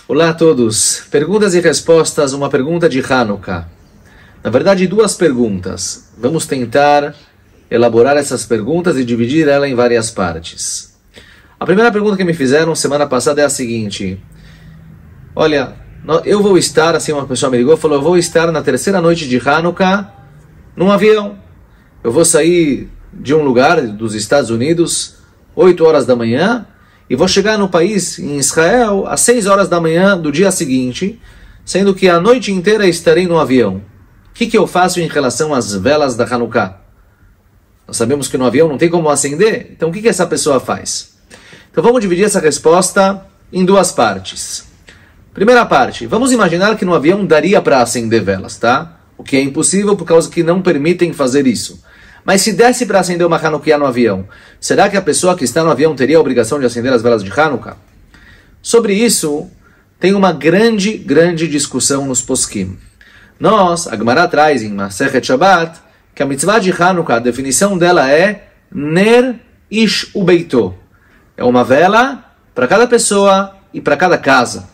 Olá a todos. Perguntas e respostas, uma pergunta de Hanukkah. Na verdade, duas perguntas. Vamos tentar elaborar essas perguntas e dividir ela em várias partes. A primeira pergunta que me fizeram semana passada é a seguinte. Olha, eu vou estar, assim uma pessoa me ligou e falou, eu vou estar na terceira noite de Hanukkah num avião. Eu vou sair de um lugar dos Estados Unidos, 8 horas da manhã, e vou chegar no país, em Israel, às 6 horas da manhã do dia seguinte, sendo que a noite inteira estarei no avião. O que eu faço em relação às velas da Hanukkah? Nós sabemos que no avião não tem como acender, então o que essa pessoa faz? Então vamos dividir essa resposta em duas partes. Primeira parte, vamos imaginar que no avião daria para acender velas, tá? O que é impossível por causa que não permitem fazer isso. Mas se desse para acender uma Hanukkah no avião, será que a pessoa que está no avião teria a obrigação de acender as velas de Hanukkah? Sobre isso, tem uma grande discussão nos poskim. Nós, a Gemara traz em Masechet Shabbat, que a mitzvah de Hanukkah, a definição dela é Ner Ish Ubeito. É uma vela para cada pessoa e para cada casa.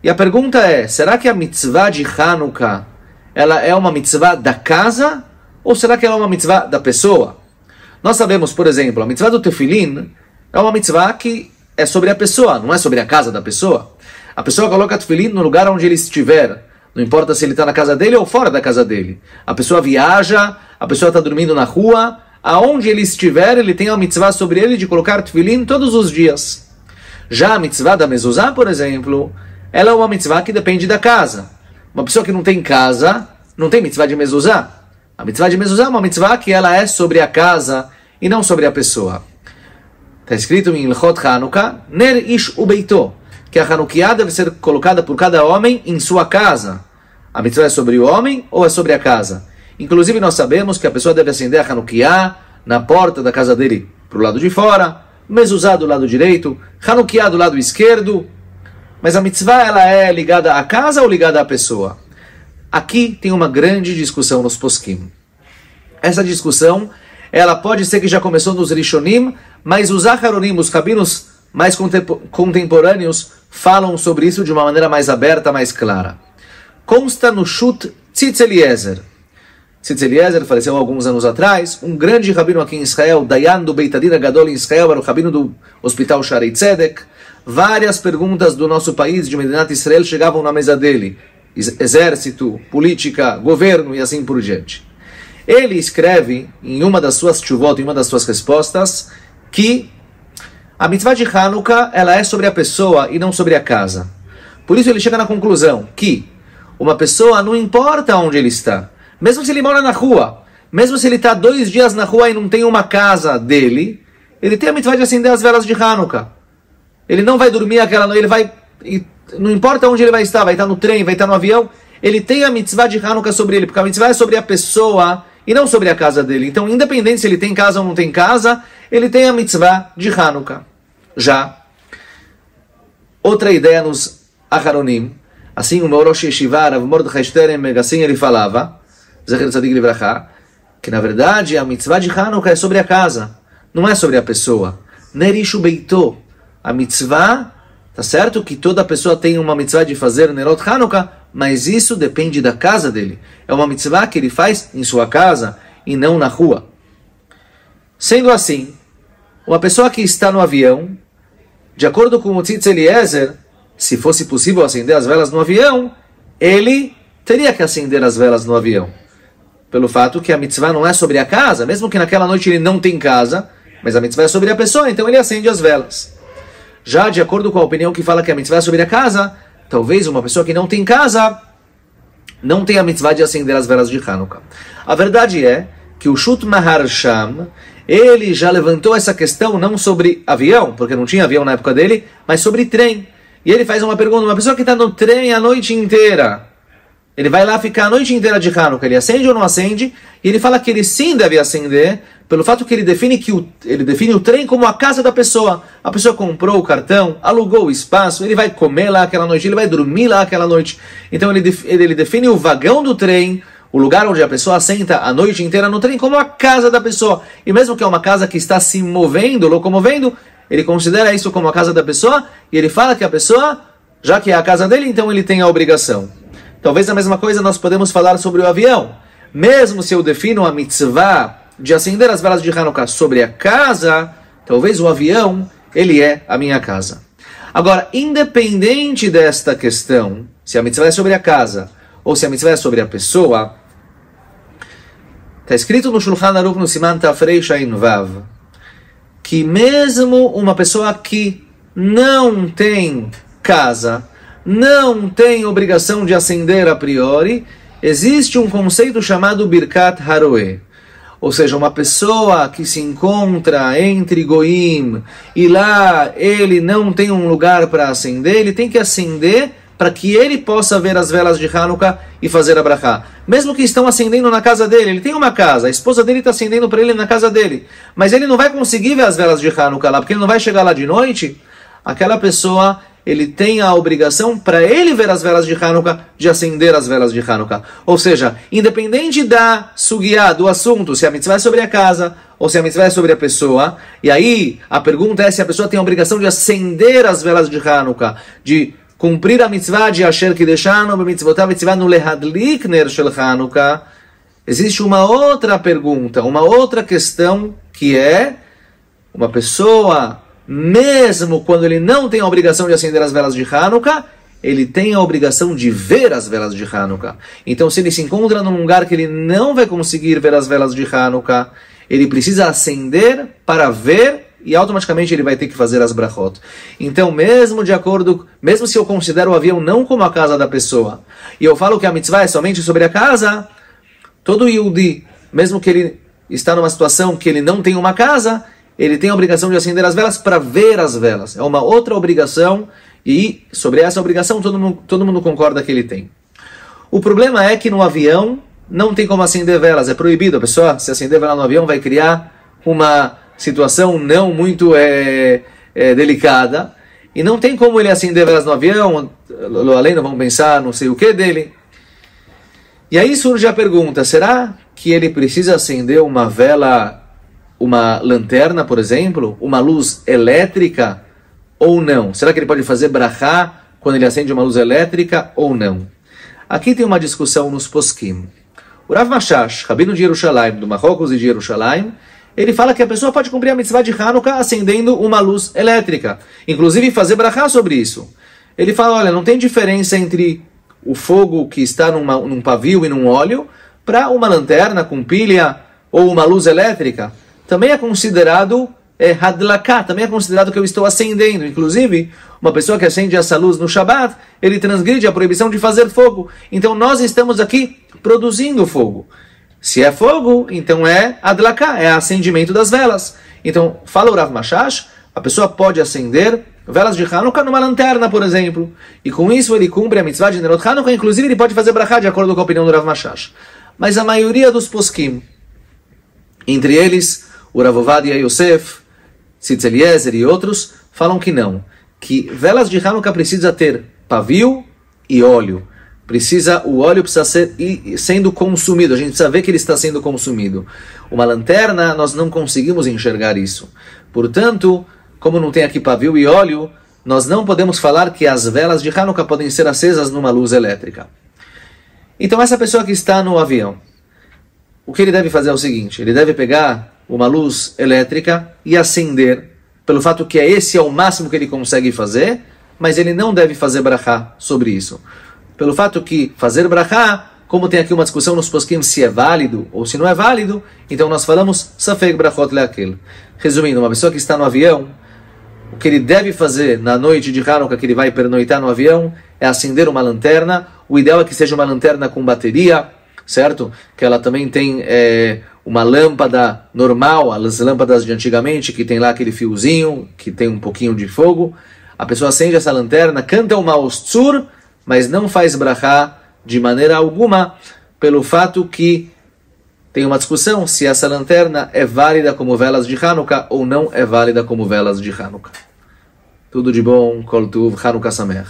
E a pergunta é, será que a mitzvah de Hanukkah, ela é uma mitzvah da casa? Ou será que ela é uma mitzvah da pessoa? Nós sabemos, por exemplo, a mitzvah do Tefilin é uma mitzvah que é sobre a pessoa, não é sobre a casa da pessoa. A pessoa coloca Tefilin no lugar onde ele estiver. Não importa se ele está na casa dele ou fora da casa dele. A pessoa viaja, a pessoa está dormindo na rua. Aonde ele estiver, ele tem a mitzvah sobre ele de colocar Tefilin todos os dias. Já a mitzvah da mezuzá, por exemplo, ela é uma mitzvah que depende da casa. Uma pessoa que não tem casa, não tem mitzvah de mezuzá. A mitzvah de mezuzá é uma mitzvah que ela é sobre a casa e não sobre a pessoa. Está escrito em Ilchot Hanukkah, Ner Ish Ubeito, que a Hanukkah deve ser colocada por cada homem em sua casa. A mitzvah é sobre o homem ou é sobre a casa? Inclusive nós sabemos que a pessoa deve acender a Hanukkah na porta da casa dele, para o lado de fora, mezuzá do lado direito, Hanukkah do lado esquerdo. Mas a mitzvah ela é ligada à casa ou ligada à pessoa? Aqui tem uma grande discussão nos poskim. Essa discussão, ela pode ser que já começou nos Rishonim, mas os Acharonim, os rabinos mais contemporâneos, falam sobre isso de uma maneira mais aberta, mais clara. Consta no Shut Tzitz Eliezer. Tzitz Eliezer faleceu alguns anos atrás, um grande rabino aqui em Israel, Dayan do Beit Adin Gadol em Israel, era o rabino do Hospital Shaarei Tzedek. Várias perguntas do nosso país, de Medinat Israel, chegavam na mesa dele. Exército, política, governo e assim por diante. Ele escreve em uma das suas tshuvot, em uma das suas respostas, que a mitzvah de Hanukkah ela é sobre a pessoa e não sobre a casa. Por isso ele chega na conclusão que uma pessoa, não importa onde ele está, mesmo se ele mora na rua, mesmo se ele está 2 dias na rua e não tem uma casa dele, ele tem a mitzvah de acender as velas de Hanukkah. Ele não vai dormir aquela noite, ele vai... Não importa onde ele vai estar no trem, vai estar no avião, ele tem a mitzvah de Hanukkah sobre ele, porque a mitzvah é sobre a pessoa e não sobre a casa dele. Então, independente se ele tem casa ou não tem casa, ele tem a mitzvah de Hanukkah. Já, outra ideia nos Acharonim, assim o meu Rosh Yeshiva, Rav Mordechai Stern, assim ele falava, Zecher Tzadik Livrachá, que na verdade a mitzvah de Hanukkah é sobre a casa, não é sobre a pessoa. Ner Ish Ubeito, a mitzvah, tá certo que toda pessoa tem uma mitzvah de fazer Nerot Hanukkah, mas isso depende da casa dele. É uma mitzvah que ele faz em sua casa e não na rua. Sendo assim, uma pessoa que está no avião, de acordo com o Tzitz Eliezer, se fosse possível acender as velas no avião, ele teria que acender as velas no avião. Pelo fato que a mitzvah não é sobre a casa, mesmo que naquela noite ele não tem casa, mas a mitzvah é sobre a pessoa, então ele acende as velas. Já de acordo com a opinião que fala que a mitzvah é sobre a casa, talvez uma pessoa que não tem casa não tenha a mitzvah de acender as velas de Hanukkah. A verdade é que o Shut Maharsham, ele já levantou essa questão não sobre avião, porque não tinha avião na época dele, mas sobre trem. E ele faz uma pergunta, uma pessoa que está no trem a noite inteira, ele vai lá ficar a noite inteira de Hanukkah, ele acende ou não acende? E ele fala que ele sim deve acender, pelo fato que ele define o trem como a casa da pessoa. A pessoa comprou o cartão, alugou o espaço, ele vai comer lá aquela noite, ele vai dormir lá aquela noite. Então ele define o vagão do trem, o lugar onde a pessoa senta a noite inteira no trem, como a casa da pessoa. E mesmo que é uma casa que está se movendo, locomovendo, ele considera isso como a casa da pessoa, e ele fala que a pessoa Já que é a casa dele, então ele tem a obrigação. Talvez a mesma coisa nós podemos falar sobre o avião. Mesmo se eu defino a mitzvah de acender as velas de Hanukkah sobre a casa, talvez o avião, ele é a minha casa. Agora, independente desta questão, se a mitzvah é sobre a casa ou se a mitzvah é sobre a pessoa, está escrito no Shulchan Aruch no Siman Tafrei Shain Vav, que mesmo uma pessoa que não tem casa, não tem obrigação de acender a priori, existe um conceito chamado Birkat Haroeh. Ou seja, uma pessoa que se encontra entre Goim e lá ele não tem um lugar para acender, ele tem que acender para que ele possa ver as velas de Hanukkah e fazer a brachá. Mesmo que estão acendendo na casa dele, ele tem uma casa, a esposa dele está acendendo para ele na casa dele, mas ele não vai conseguir ver as velas de Hanukkah lá, porque ele não vai chegar lá de noite. Aquela pessoa, ele tem a obrigação, para ele ver as velas de Hanukkah, de acender as velas de Hanukkah. Ou seja, independente da sugiá, do assunto, se a mitzvah é sobre a casa, ou se a mitzvah é sobre a pessoa, e aí a pergunta é se a pessoa tem a obrigação de acender as velas de Hanukkah, de cumprir a mitzvah de Asher Kideshanu, b'mitzvotav mitzvah no lehadlik ner shel Hanukkah. Existe uma outra pergunta, uma outra questão, que é uma pessoa, mesmo quando ele não tem a obrigação de acender as velas de Hanukkah, ele tem a obrigação de ver as velas de Hanukkah. Então, se ele se encontra num lugar que ele não vai conseguir ver as velas de Hanukkah, ele precisa acender para ver e automaticamente ele vai ter que fazer as brachot. Então, mesmo se eu considero o avião não como a casa da pessoa, e eu falo que a mitzvah é somente sobre a casa, todo Yehudi, mesmo que ele está numa situação que ele não tem uma casa, ele tem a obrigação de acender as velas para ver as velas. É uma outra obrigação, e sobre essa obrigação todo mundo concorda que ele tem. O problema é que no avião não tem como acender velas, é proibido. A pessoa, se acender vela no avião, vai criar uma situação não muito delicada, e não tem como ele acender velas no avião, além não vão pensar não sei o que dele. E aí surge a pergunta, será que ele precisa acender uma vela, uma lanterna, por exemplo, uma luz elétrica ou não? Será que ele pode fazer brachá quando ele acende uma luz elétrica ou não? Aqui tem uma discussão nos poskim. O Rav Mashash, rabino de Jerusalém, do Marrocos e de Jerusalém, ele fala que a pessoa pode cumprir a mitzvah de Hanukkah acendendo uma luz elétrica, inclusive fazer brachá sobre isso. Ele fala, olha, não tem diferença entre o fogo que está num pavio e num óleo para uma lanterna com pilha ou uma luz elétrica. Também é considerado hadlaká, também é considerado que eu estou acendendo. Inclusive, uma pessoa que acende essa luz no Shabbat, ele transgride a proibição de fazer fogo. Então nós estamos aqui produzindo fogo. Se é fogo, então é hadlaká, é acendimento das velas. Então, fala o Rav Mashash, a pessoa pode acender velas de Hanukkah numa lanterna, por exemplo. E com isso ele cumpre a mitzvah de Nerot Hanukkah, inclusive ele pode fazer brachá de acordo com a opinião do Rav Mashash. Mas a maioria dos poskim, entre eles o Rav Ovadia Yosef, Tzitz Eliezer e outros, falam que não. Que velas de Hanukkah precisa ter pavio e óleo. O óleo precisa ser sendo consumido. A gente precisa ver que ele está sendo consumido. Uma lanterna, nós não conseguimos enxergar isso. Portanto, como não tem aqui pavio e óleo, nós não podemos falar que as velas de Hanukkah podem ser acesas numa luz elétrica. Então, essa pessoa que está no avião, o que ele deve fazer é o seguinte: ele deve pegar uma luz elétrica e acender, pelo fato que esse é o máximo que ele consegue fazer, mas ele não deve fazer brachá sobre isso. Pelo fato que fazer brachá, como tem aqui uma discussão nos poskim se é válido ou se não é válido, então nós falamos safek brachot le'akel. Resumindo, uma pessoa que está no avião, o que ele deve fazer na noite de Hanukkah, que ele vai pernoitar no avião, é acender uma lanterna. O ideal é que seja uma lanterna com bateria, certo? Que ela também tem uma lâmpada normal, as lâmpadas de antigamente, que tem lá aquele fiozinho, que tem um pouquinho de fogo. A pessoa acende essa lanterna, canta uma ostzur, mas não faz brachá de maneira alguma, pelo fato que tem uma discussão se essa lanterna é válida como velas de Hanukkah ou não é válida como velas de Hanukkah. Tudo de bom, Kol Tuv, Hanukkah Sameach.